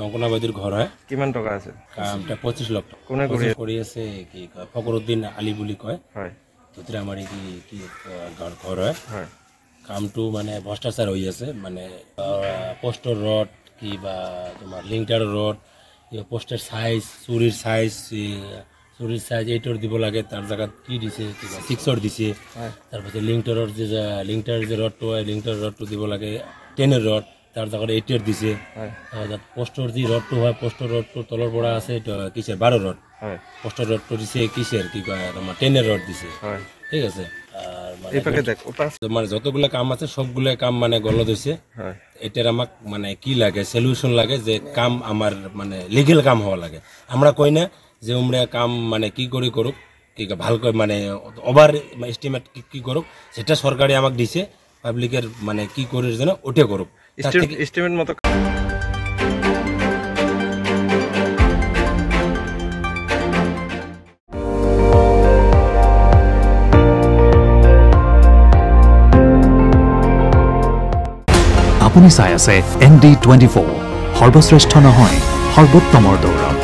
অঙ্কনাবাদীৰ ঘৰ হয় কিমান টকা আছে কামটা 25 লাখ টাকা কোনে কৰি আছে কি কয় ফকৰুদ্দিন আলী বুলি কয় হয় তোতৰা মাৰি কি ঘৰ হয় কামটো মানে ভ্ৰষ্টাচাৰ হৈ আছে মানে পোস্টৰ ৰড কি বা তোমাৰ লিংটাৰ ৰড পোস্টার সাইজ চুরির সাইজ এইটর দিব লাগে তার জায়গাত কি দিছে কিবা 6 দিছে তারপরে লিংটার যে রডটো হয় লিংটার রডটো দিব লাগে 10 রড তার জায়গাত 8 দিছে পোস্টর যে রডটো হয় পোস্টর রডটো তলৰ পৰা আছে কিসের 12 রড পোস্টর রডটো দিছে কিসের কি কয় তোমার 10 রড দিছে ঠিক আছে আর মানে যতগুলা কাম আছে সবগুলা কাম মানে গলত হইছে এটার আমাক মানে কি লাগে সলিউশন লাগে যে কাম আমার মানে লিগেল কাম হওয়া লাগে আমরা কই না যে উমরা কাম মানে কি করে করুক কি ভাল করে মানে ওভার এস্টিমেট কি করুক সেটা সরকারি আমাক দিছে পাবলিকের মানে কি করে যেন ওটা করুক এস্টিমেট মতো আপুনি চাই আছে ND24 সৰ্বশ্ৰেষ্ঠ নহয় সৰ্বোত্তমৰ দৌৰ